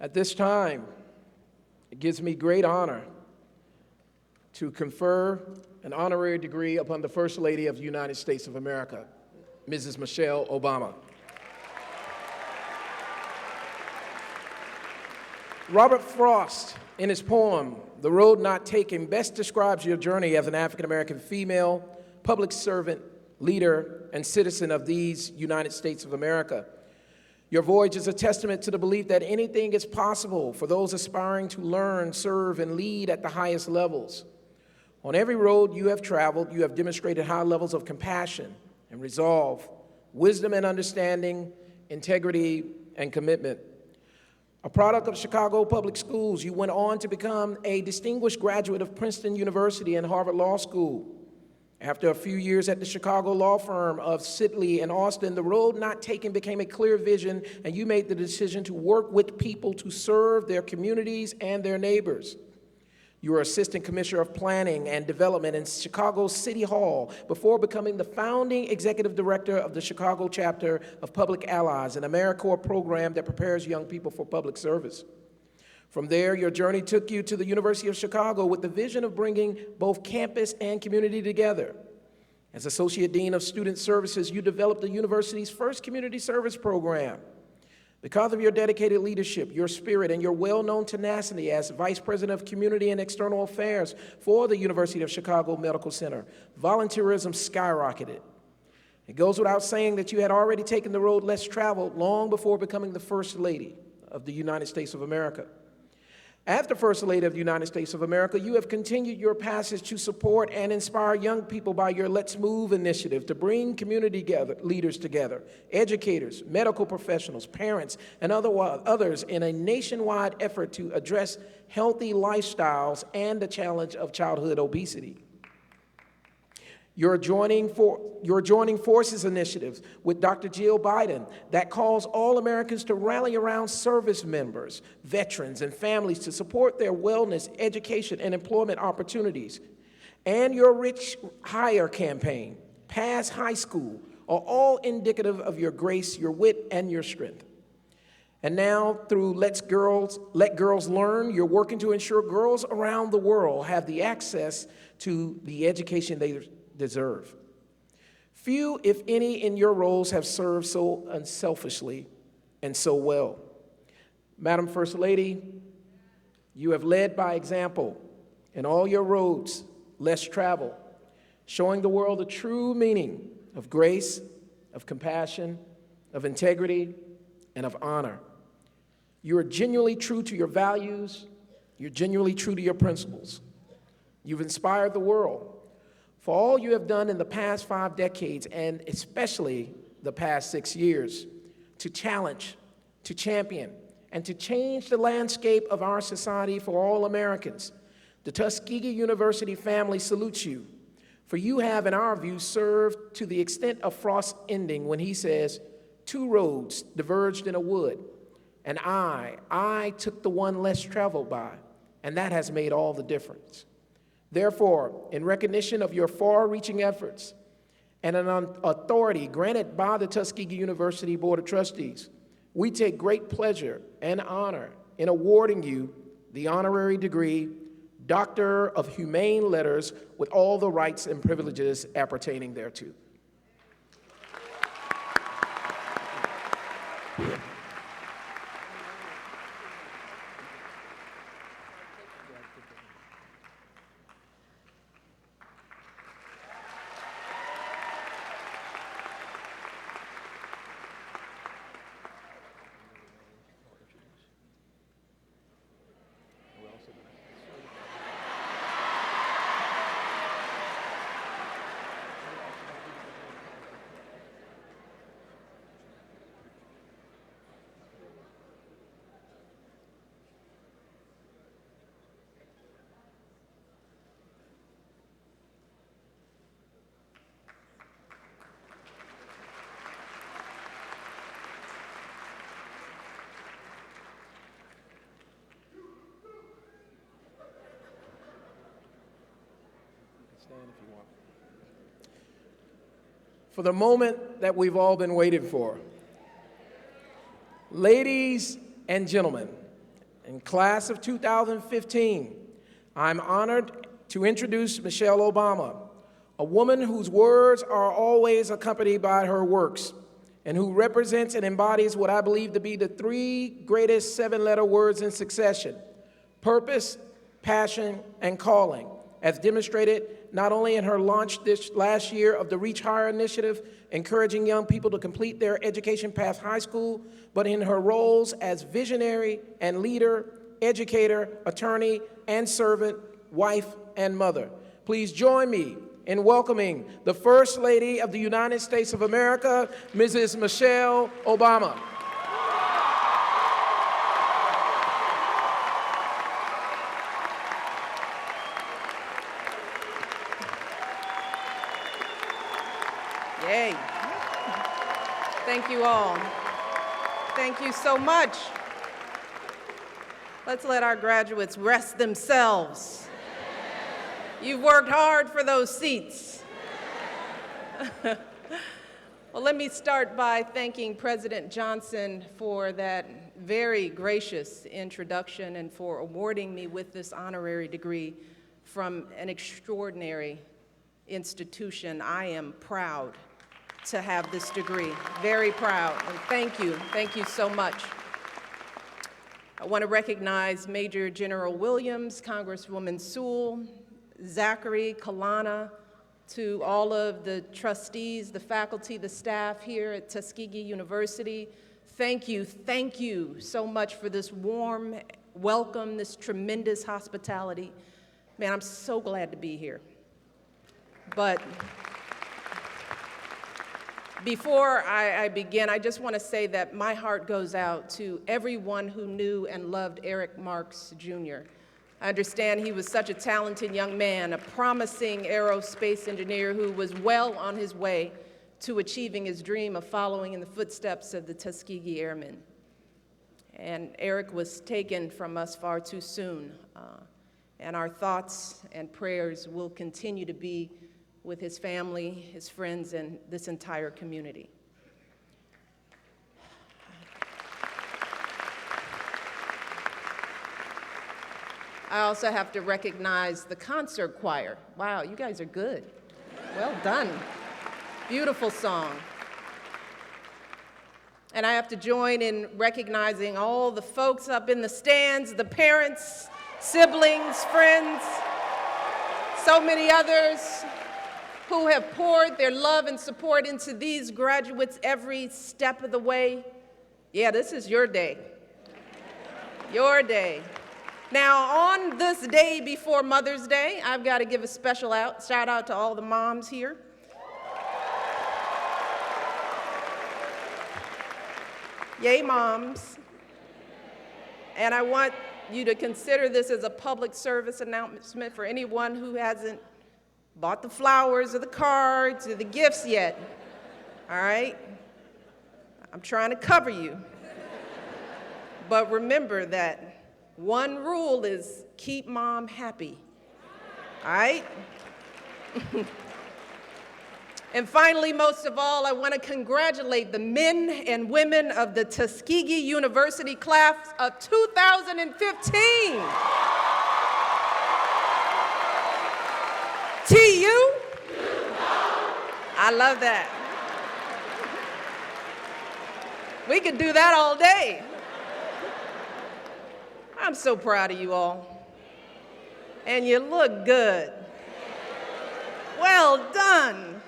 At this time, it gives me great honor to confer an honorary degree upon the First Lady of the United States of America, Mrs. Michelle Obama. Robert Frost, in his poem, The Road Not Taken, best describes your journey as an African-American female, public servant, leader, and citizen of these United States of America. Your voyage is a testament to the belief that anything is possible for those aspiring to learn, serve, and lead at the highest levels. On every road you have traveled, you have demonstrated high levels of compassion and resolve, wisdom and understanding, integrity and commitment. A product of Chicago Public Schools, you went on to become a distinguished graduate of Princeton University and Harvard Law School. After a few years at the Chicago law firm of Sidley and Austin, the road not taken became a clear vision, and you made the decision to work with people to serve their communities and their neighbors. You were Assistant Commissioner of Planning and Development in Chicago City Hall before becoming the founding Executive Director of the Chicago chapter of Public Allies, an AmeriCorps program that prepares young people for public service. From there, your journey took you to the University of Chicago with the vision of bringing both campus and community together. As Associate Dean of Student Services, you developed the university's first community service program. Because of your dedicated leadership, your spirit, and your well-known tenacity as Vice President of Community and External Affairs for the University of Chicago Medical Center, volunteerism skyrocketed. It goes without saying that you had already taken the road less traveled long before becoming the First Lady of the United States of America. After First Lady of the United States of America, you have continued your passage to support and inspire young people by your Let's Move initiative to bring community leaders together, educators, medical professionals, parents, and others in a nationwide effort to address healthy lifestyles and the challenge of childhood obesity. Your Joining Forces initiatives with Dr. Jill Biden that calls all Americans to rally around service members, veterans, and families to support their wellness, education, and employment opportunities. And your Rich Hire campaign, Pass High School, are all indicative of your grace, your wit, and your strength. And now, through Let Girls Learn, you're working to ensure girls around the world have the access to the education they deserve. Few, if any, in your roles have served so unselfishly and so well. Madam First Lady, you have led by example in all your roads less traveled, showing the world the true meaning of grace, of compassion, of integrity, and of honor. You are genuinely true to your values. You're genuinely true to your principles. You've inspired the world. For all you have done in the past 5 decades, and especially the past 6 years, to challenge, to champion, and to change the landscape of our society for all Americans, the Tuskegee University family salutes you, for you have, in our view, served to the extent of Frost's ending when he says, "Two roads diverged in a wood, and I took the one less traveled by, and that has made all the difference." Therefore, in recognition of your far-reaching efforts and an authority granted by the Tuskegee University Board of Trustees, we take great pleasure and honor in awarding you the honorary degree, Doctor of Humane Letters, with all the rights and privileges appertaining thereto. Stand if you want. For the moment that we've all been waiting for. Ladies and gentlemen, In class of 2015, I'm honored to introduce Michelle Obama, a woman whose words are always accompanied by her works, and who represents and embodies what I believe to be the three greatest seven-letter words in succession: purpose, passion, and calling, as demonstrated not only in her launch this last year of the Reach Higher initiative, encouraging young people to complete their education past high school, but in her roles as visionary and leader, educator, attorney, and servant, wife, and mother. Please join me in welcoming the First Lady of the United States of America, Mrs. Michelle Obama. Yay. Thank you all. Thank you so much. Let's let our graduates rest themselves. You've worked hard for those seats. Well, let me start by thanking President Johnson for that very gracious introduction and for awarding me with this honorary degree from an extraordinary institution. I am proud to have this degree, very proud, and thank you so much. I want to recognize Major General Williams, Congresswoman Sewell, Zachary, Kalana, to all of the trustees, the faculty, the staff here at Tuskegee University. Thank you so much for this warm welcome, this tremendous hospitality. Man, I'm so glad to be here. But before I begin, I just want to say that my heart goes out to everyone who knew and loved Eric Marks, Jr. I understand he was such a talented young man, a promising aerospace engineer who was well on his way to achieving his dream of following in the footsteps of the Tuskegee Airmen. And Eric was taken from us far too soon, and our thoughts and prayers will continue to be with his family, his friends, and this entire community. I also have to recognize the concert choir. Wow, you guys are good. Well done. Beautiful song. And I have to join in recognizing all the folks up in the stands, the parents, siblings, friends, so many others who have poured their love and support into these graduates every step of the way. Yeah, this is your day. Your day. Now, on this day before Mother's Day, I've got to give a special shout out to all the moms here. Yay, moms. And I want you to consider this as a public service announcement for anyone who hasn't bought the flowers or the cards or the gifts yet, all right? I'm trying to cover you. But remember that one rule is keep mom happy, all right? And finally, most of all, I want to congratulate the men and women of the Tuskegee University class of 2015. TU? I love that. We could do that all day. I'm so proud of you all. And you look good. Well done.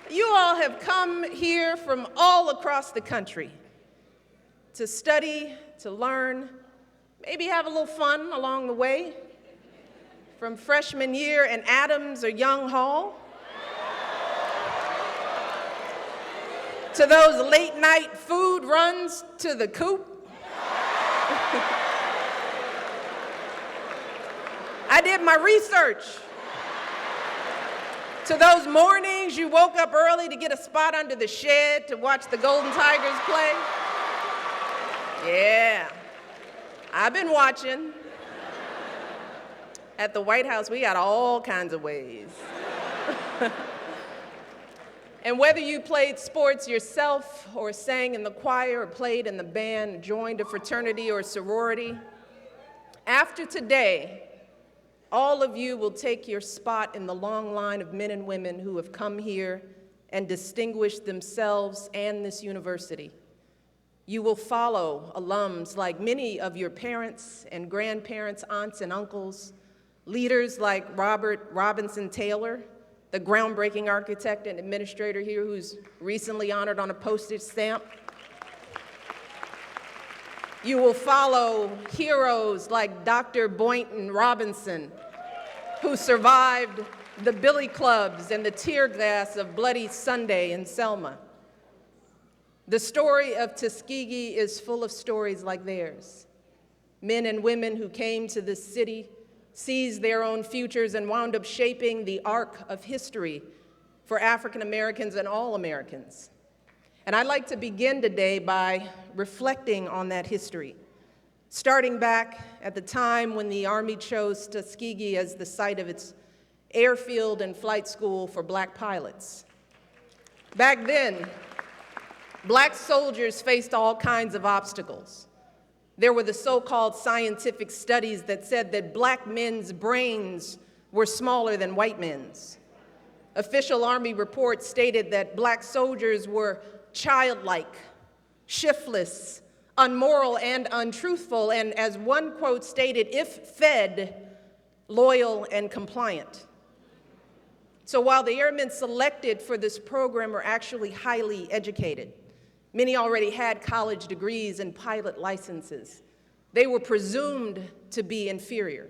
You all have come here from all across the country to study, to learn, maybe have a little fun along the way. From freshman year in Adams or Young Hall, to those late night food runs to the coop. I did my research. To those mornings you woke up early to get a spot under the shed to watch the Golden Tigers play. Yeah, I've been watching. At the White House, we got all kinds of ways. And whether you played sports yourself or sang in the choir or played in the band, joined a fraternity or sorority, after today, all of you will take your spot in the long line of men and women who have come here and distinguished themselves and this university. You will follow alums like many of your parents and grandparents, aunts and uncles, leaders like Robert Robinson Taylor, the groundbreaking architect and administrator here who's recently honored on a postage stamp. You will follow heroes like Dr. Boynton Robinson, who survived the billy clubs and the tear gas of Bloody Sunday in Selma. The story of Tuskegee is full of stories like theirs. Men and women who came to this city, seized their own futures, and wound up shaping the arc of history for African Americans and all Americans. And I'd like to begin today by reflecting on that history, starting back at the time when the Army chose Tuskegee as the site of its airfield and flight school for black pilots. Back then, black soldiers faced all kinds of obstacles. There were the so-called scientific studies that said that black men's brains were smaller than white men's. Official Army reports stated that black soldiers were childlike, shiftless, unmoral, and untruthful, and as one quote stated, if fed, loyal and compliant. So while the airmen selected for this program were actually highly educated, many already had college degrees and pilot licenses, they were presumed to be inferior.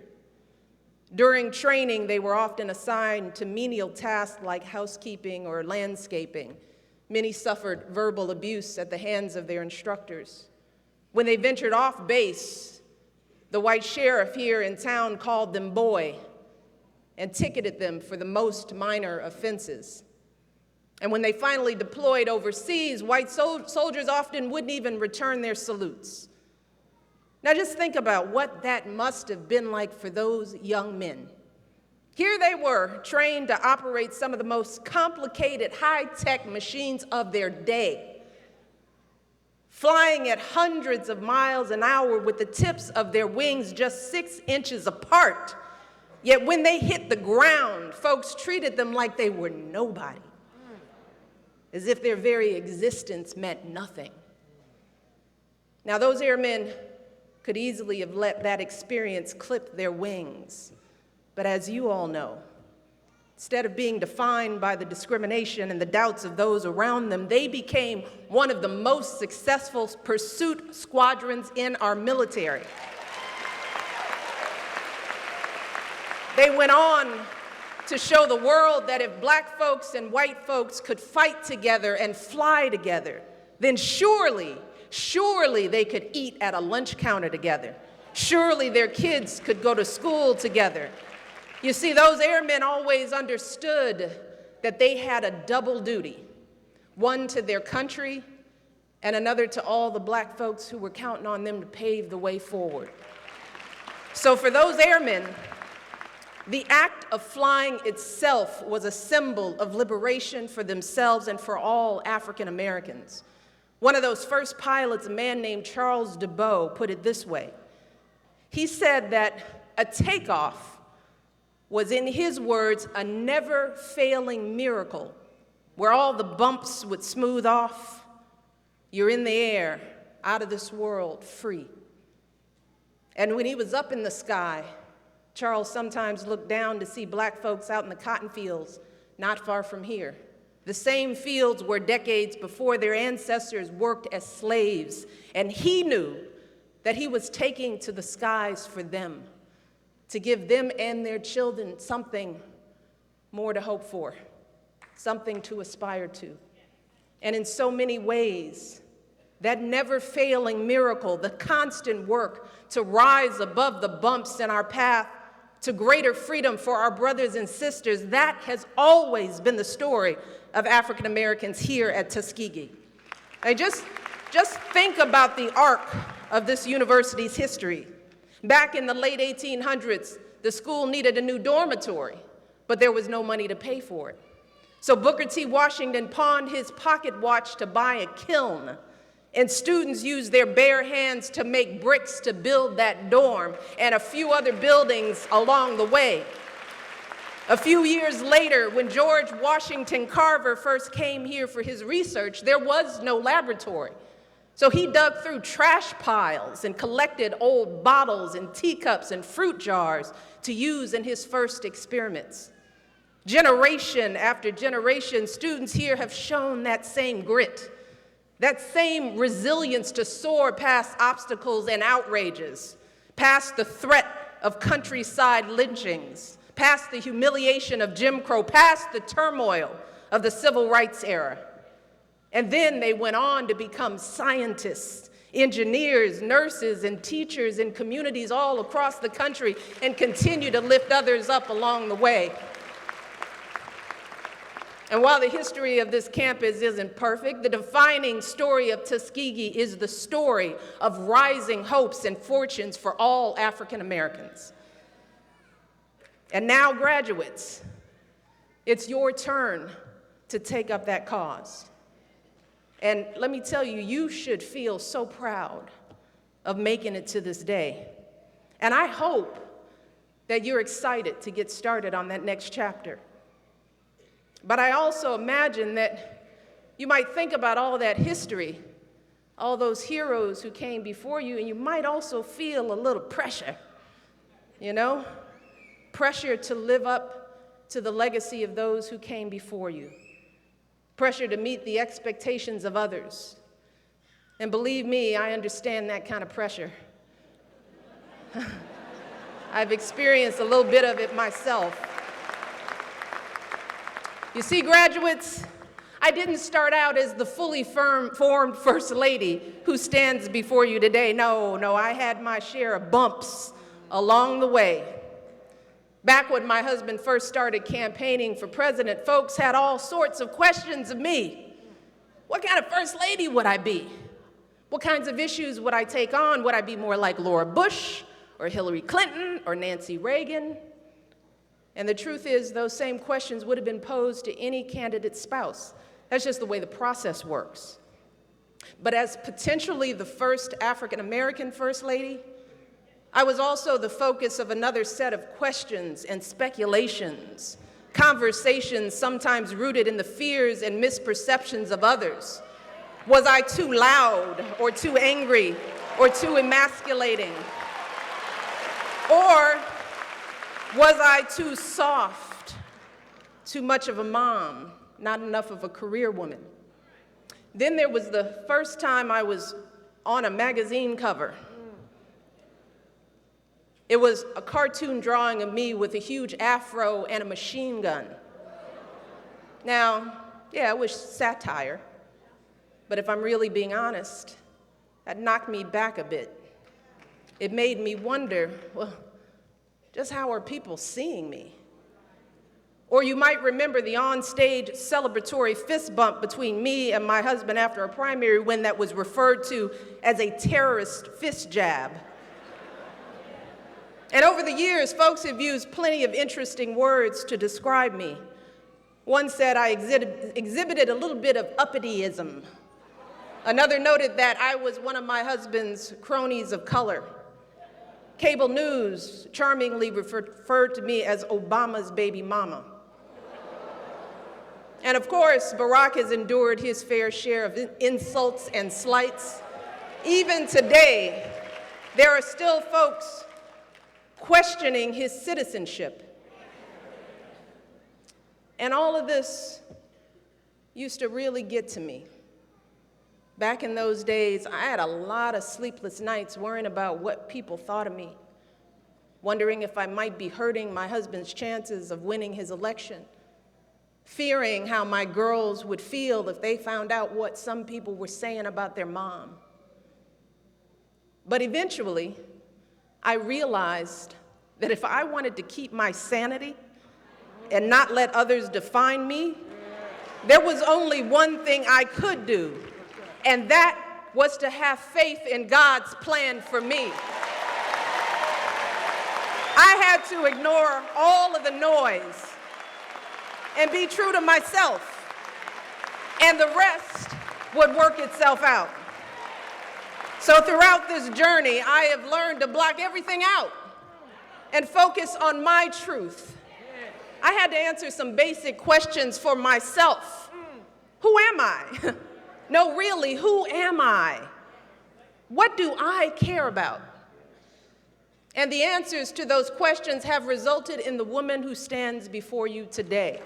During training, they were often assigned to menial tasks like housekeeping or landscaping. Many suffered verbal abuse at the hands of their instructors. When they ventured off base, the white sheriff here in town called them boy and ticketed them for the most minor offenses. And when they finally deployed overseas, white soldiers often wouldn't even return their salutes. Now just think about what that must have been like for those young men. Here they were, trained to operate some of the most complicated high-tech machines of their day, flying at hundreds of miles an hour with the tips of their wings just 6 inches apart. Yet when they hit the ground, folks treated them like they were nobody, as if their very existence meant nothing. Now, those airmen could easily have let that experience clip their wings. But as you all know, instead of being defined by the discrimination and the doubts of those around them, they became one of the most successful pursuit squadrons in our military. They went on to show the world that if black folks and white folks could fight together and fly together, then surely they could eat at a lunch counter together. Surely their kids could go to school together. You see, those airmen always understood that they had a double duty, one to their country and another to all the black folks who were counting on them to pave the way forward. So for those airmen, the act of flying itself was a symbol of liberation for themselves and for all African Americans. One of those first pilots, a man named Charles DeBow, put it this way. He said that a takeoff was, in his words, a never-failing miracle where all the bumps would smooth off. You're in the air, out of this world, free. And when he was up in the sky, Charles sometimes looked down to see black folks out in the cotton fields not far from here. The same fields where decades before their ancestors worked as slaves. And he knew that he was taking to the skies for them, to give them and their children something more to hope for, something to aspire to. And in so many ways, that never-failing miracle, the constant work to rise above the bumps in our path to greater freedom for our brothers and sisters, that has always been the story of African Americans here at Tuskegee. And just think about the arc of this university's history. Back in the late 1800s, the school needed a new dormitory, but there was no money to pay for it. So Booker T. Washington pawned his pocket watch to buy a kiln, and students used their bare hands to make bricks to build that dorm and a few other buildings along the way. A few years later, when George Washington Carver first came here for his research, there was no laboratory. So he dug through trash piles and collected old bottles and teacups and fruit jars to use in his first experiments. Generation after generation, students here have shown that same grit, that same resilience to soar past obstacles and outrages, past the threat of countryside lynchings, past the humiliation of Jim Crow, past the turmoil of the civil rights era. And then they went on to become scientists, engineers, nurses, and teachers in communities all across the country and continue to lift others up along the way. And while the history of this campus isn't perfect, the defining story of Tuskegee is the story of rising hopes and fortunes for all African Americans. And now, graduates, it's your turn to take up that cause. And let me tell you, you should feel so proud of making it to this day. And I hope that you're excited to get started on that next chapter. But I also imagine that you might think about all that history, all those heroes who came before you, and you might also feel a little pressure, you know? Pressure to live up to the legacy of those who came before you. Pressure to meet the expectations of others. And believe me, I understand that kind of pressure. I've experienced a little bit of it myself. You see, graduates, I didn't start out as the fully formed First Lady who stands before you today. No, I had my share of bumps along the way. Back when my husband first started campaigning for president, folks had all sorts of questions of me. What kind of First Lady would I be? What kinds of issues would I take on? Would I be more like Laura Bush or Hillary Clinton or Nancy Reagan? And the truth is, those same questions would have been posed to any candidate's spouse. That's just the way the process works. But as potentially the first African American First Lady, I was also the focus of another set of questions and speculations, conversations sometimes rooted in the fears and misperceptions of others. Was I too loud or too angry or too emasculating? Or was I too soft, too much of a mom, not enough of a career woman? Then there was the first time I was on a magazine cover. It was a cartoon drawing of me with a huge afro and a machine gun. Now, yeah, it was satire, but if I'm really being honest, that knocked me back a bit. It made me wonder, well, just how are people seeing me? Or you might remember the on-stage celebratory fist bump between me and my husband after a primary win that was referred to as a terrorist fist jab. And over the years, folks have used plenty of interesting words to describe me. One said I exhibited a little bit of uppity-ism. Another noted that I was one of my husband's cronies of color. Cable news charmingly referred to me as Obama's baby mama. And of course, Barack has endured his fair share of insults and slights. Even today, there are still folks questioning his citizenship. And all of this used to really get to me. Back in those days, I had a lot of sleepless nights worrying about what people thought of me, wondering if I might be hurting my husband's chances of winning his election, fearing how my girls would feel if they found out what some people were saying about their mom. But eventually, I realized that if I wanted to keep my sanity and not let others define me, there was only one thing I could do, and that was to have faith in God's plan for me. I had to ignore all of the noise and be true to myself. And the rest would work itself out. So throughout this journey, I have learned to block everything out and focus on my truth. I had to answer some basic questions for myself. Who am I? No, really, who am I? What do I care about? And the answers to those questions have resulted in the woman who stands before you today.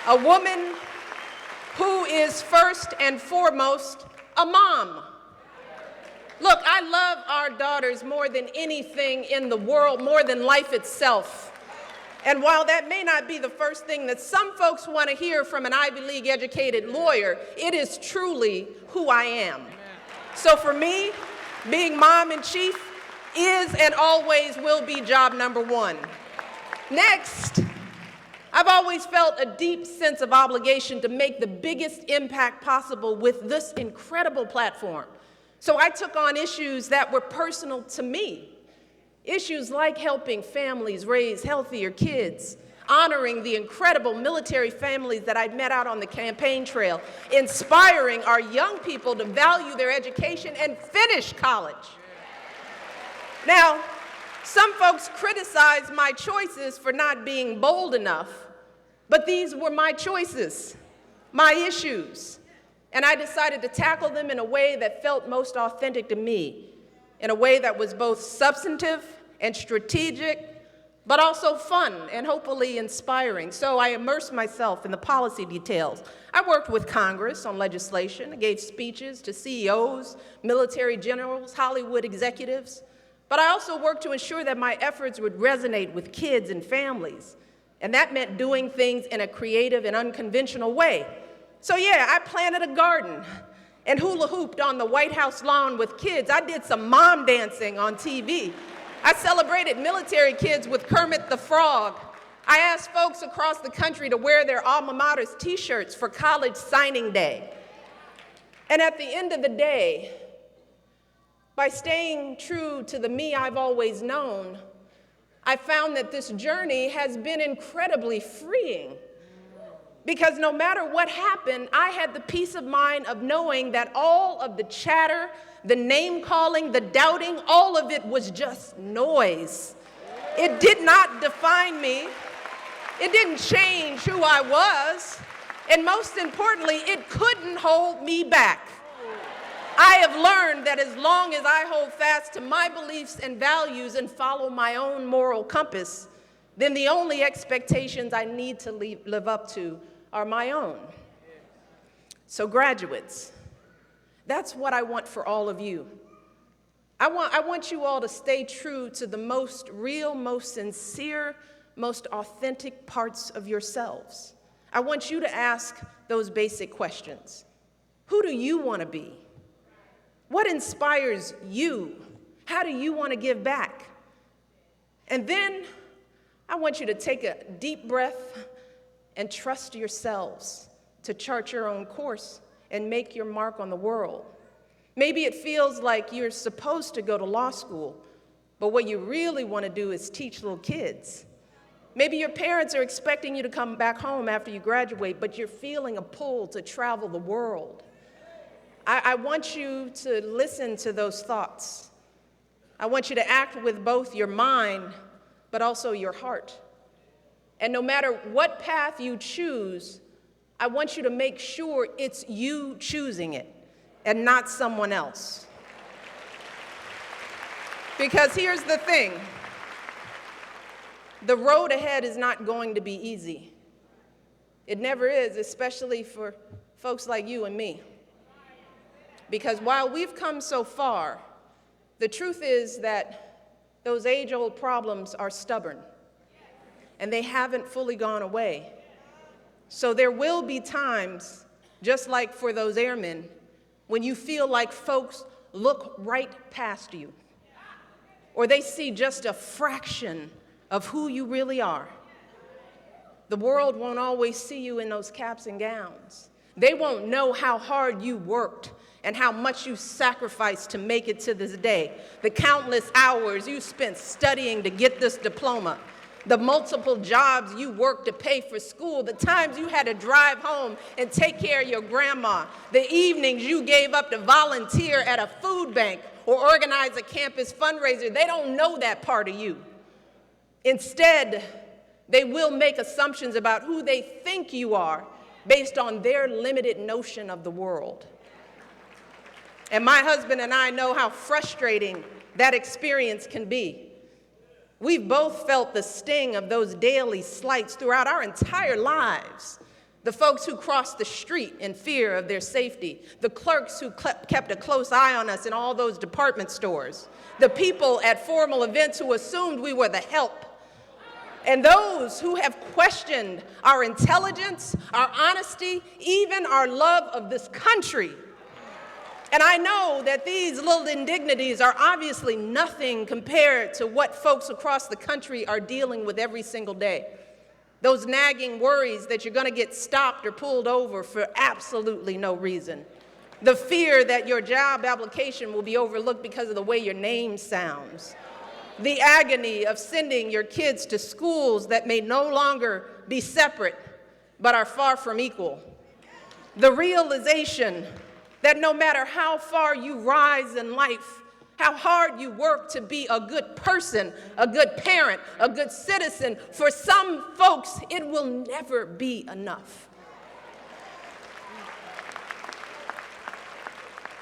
A woman who is first and foremost a mom. Look, I love our daughters more than anything in the world, more than life itself. And while that may not be the first thing that some folks want to hear from an Ivy League educated lawyer, it is truly who I am. So for me, being mom in chief is and always will be job number one. Next, I've always felt a deep sense of obligation to make the biggest impact possible with this incredible platform. So I took on issues that were personal to me. Issues like helping families raise healthier kids, honoring the incredible military families that I'd met out on the campaign trail, inspiring our young people to value their education and finish college. Now, some folks criticize my choices for not being bold enough, but these were my choices, my issues, and I decided to tackle them in a way that felt most authentic to me, in a way that was both substantive and strategic, but also fun and hopefully inspiring. So I immersed myself in the policy details. I worked with Congress on legislation. I gave speeches to CEOs, military generals, Hollywood executives. But I also worked to ensure that my efforts would resonate with kids and families. And that meant doing things in a creative and unconventional way. So yeah, I planted a garden and hula hooped on the White House lawn with kids. I did some mom dancing on TV. I celebrated military kids with Kermit the Frog. I asked folks across the country to wear their alma mater's t-shirts for college signing day. And at the end of the day, by staying true to the me I've always known, I found that this journey has been incredibly freeing. Because no matter what happened, I had the peace of mind of knowing that all of the chatter, the name calling, the doubting, all of it was just noise. It did not define me. It didn't change who I was. And most importantly, it couldn't hold me back. I have learned that as long as I hold fast to my beliefs and values and follow my own moral compass, then the only expectations I need to live up to are my own. So graduates, that's what I want for all of you. I want you all to stay true to the most real, most sincere, most authentic parts of yourselves. I want you to ask those basic questions. Who do you want to be? What inspires you? How do you want to give back? And then I want you to take a deep breath and trust yourselves to chart your own course and make your mark on the world. Maybe it feels like you're supposed to go to law school, but what you really want to do is teach little kids. Maybe your parents are expecting you to come back home after you graduate, but you're feeling a pull to travel the world. I want you to listen to those thoughts. I want you to act with both your mind, but also your heart. And no matter what path you choose, I want you to make sure it's you choosing it and not someone else. Because here's the thing, the road ahead is not going to be easy. It never is, especially for folks like you and me. Because while we've come so far, the truth is that those age-old problems are stubborn, and they haven't fully gone away. So there will be times, just like for those airmen, when you feel like folks look right past you, or they see just a fraction of who you really are. The world won't always see you in those caps and gowns. They won't know how hard you worked and how much you sacrificed to make it to this day, the countless hours you spent studying to get this diploma. the multiple jobs you worked to pay for school, the times you had to drive home and take care of your grandma, the evenings you gave up to volunteer at a food bank or organize a campus fundraiser. They don't know that part of you. Instead, they will make assumptions about who they think you are based on their limited notion of the world. And my husband and I know how frustrating that experience can be. We've both felt the sting of those daily slights throughout our entire lives. The folks who crossed the street in fear of their safety, the clerks who kept a close eye on us in all those department stores, the people at formal events who assumed we were the help, and those who have questioned our intelligence, our honesty, even our love of this country. And I know that these little indignities are obviously nothing compared to what folks across the country are dealing with every single day. Those nagging worries that you're going to get stopped or pulled over for absolutely no reason. The fear that your job application will be overlooked because of the way your name sounds. The agony of sending your kids to schools that may no longer be separate, but are far from equal. The realization that no matter how far you rise in life, how hard you work to be a good person, a good parent, a good citizen, for some folks, it will never be enough.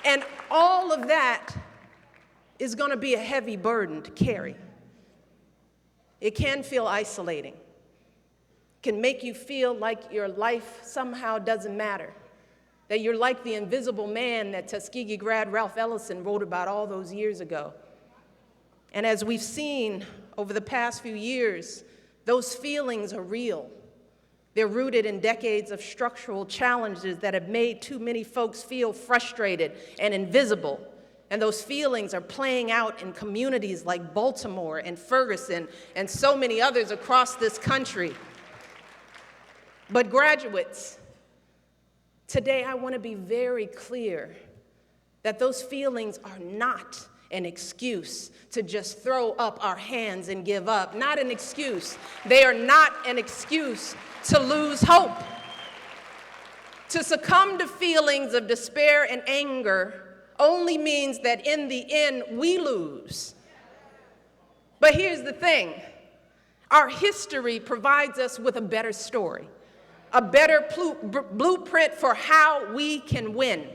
And all of that is going to be a heavy burden to carry. It can feel isolating. It can make you feel like your life somehow doesn't matter, that you're like the invisible man that Tuskegee grad Ralph Ellison wrote about all those years ago. And as we've seen over the past few years, those feelings are real. They're rooted in decades of structural challenges that have made too many folks feel frustrated and invisible. And those feelings are playing out in communities like Baltimore and Ferguson and so many others across this country. But graduates, today I want to be very clear that those feelings are not an excuse to just throw up our hands and give up. Not an excuse. They are not an excuse to lose hope. To succumb to feelings of despair and anger only means that in the end, we lose. But here's the thing. Our history provides us with a better story, a better blueprint for how we can win.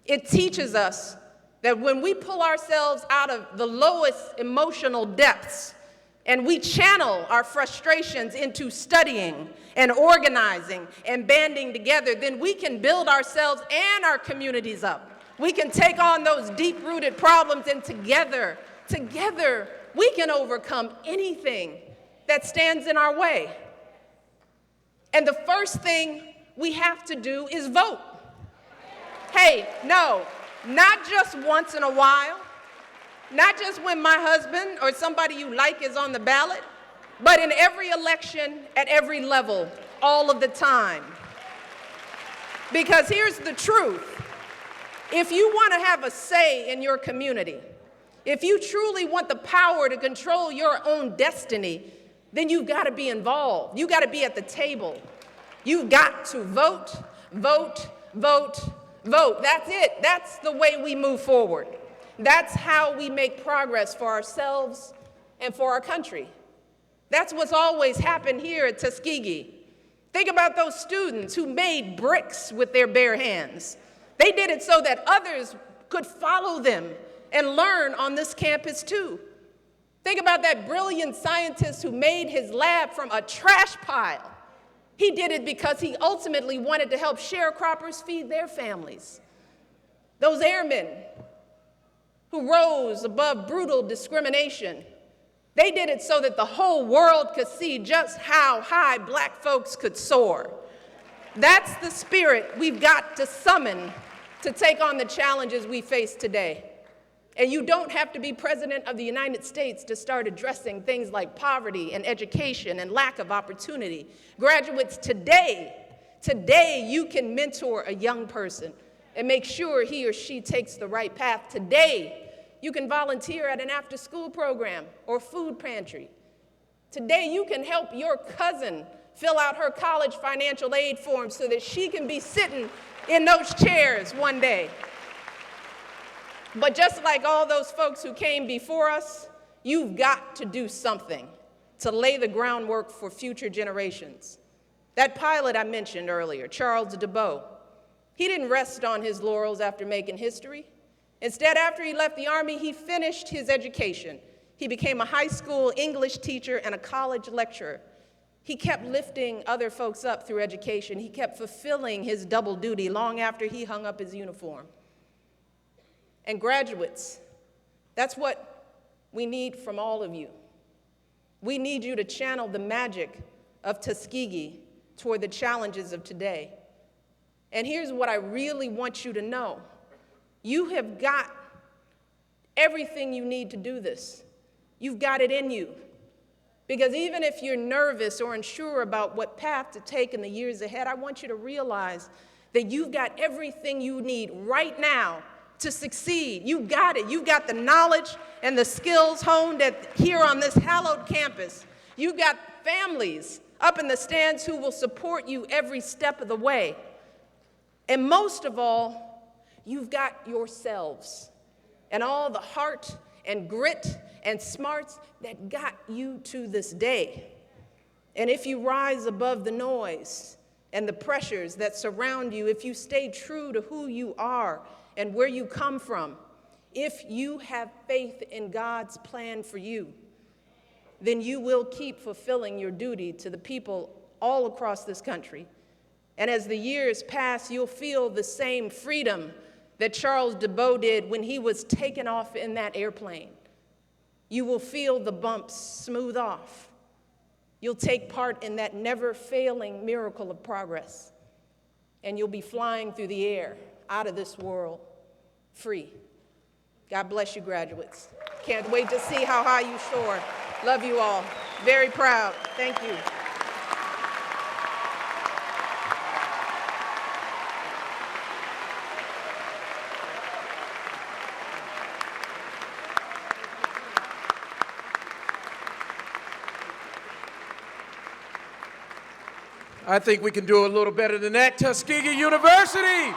It teaches us that when we pull ourselves out of the lowest emotional depths and we channel our frustrations into studying and organizing and banding together, then we can build ourselves and our communities up. We can take on those deep-rooted problems, and together, we can overcome anything that stands in our way. And the first thing we have to do is vote. Hey, no, not just once in a while, not just when my husband or somebody you like is on the ballot, but in every election, at every level, all of the time. Because here's the truth. If you want to have a say in your community, if you truly want the power to control your own destiny, then you've got to be involved. You've got to be at the table. You've got to vote, vote, vote, vote. That's it. That's the way we move forward. That's how we make progress for ourselves and for our country. That's what's always happened here at Tuskegee. Think about those students who made bricks with their bare hands. They did it so that others could follow them and learn on this campus too. Think about that brilliant scientist who made his lab from a trash pile. He did it because he ultimately wanted to help sharecroppers feed their families. Those airmen who rose above brutal discrimination, they did it so that the whole world could see just how high black folks could soar. That's the spirit we've got to summon to take on the challenges we face today. And you don't have to be president of the United States to start addressing things like poverty and education and lack of opportunity. Graduates, today you can mentor a young person and make sure he or she takes the right path. Today, you can volunteer at an after-school program or food pantry. Today, you can help your cousin fill out her college financial aid form so that she can be sitting in those chairs one day. But just like all those folks who came before us, you've got to do something to lay the groundwork for future generations. That pilot I mentioned earlier, Charles DeBow, he didn't rest on his laurels after making history. Instead, after he left the Army, he finished his education. He became a high school English teacher and a college lecturer. He kept lifting other folks up through education. He kept fulfilling his double duty long after he hung up his uniform. And graduates, that's what we need from all of you. We need you to channel the magic of Tuskegee toward the challenges of today. And here's what I really want you to know. You have got everything you need to do this. You've got it in you. Because even if you're nervous or unsure about what path to take in the years ahead, I want you to realize that you've got everything you need right now to succeed. You got it. You got the knowledge and the skills honed here on this hallowed campus. You got families up in the stands who will support you every step of the way. And most of all, you've got yourselves and all the heart and grit and smarts that got you to this day. And if you rise above the noise and the pressures that surround you, if you stay true to who you are and where you come from, if you have faith in God's plan for you, then you will keep fulfilling your duty to the people all across this country. And as the years pass, you'll feel the same freedom that Charles DeBow did when he was taken off in that airplane. You will feel the bumps smooth off. You'll take part in that never-failing miracle of progress. And you'll be flying through the air, out of this world, free. God bless you, graduates. Can't wait to see how high you soar. Love you all. Very proud. Thank you. I think we can do a little better than that. Tuskegee University.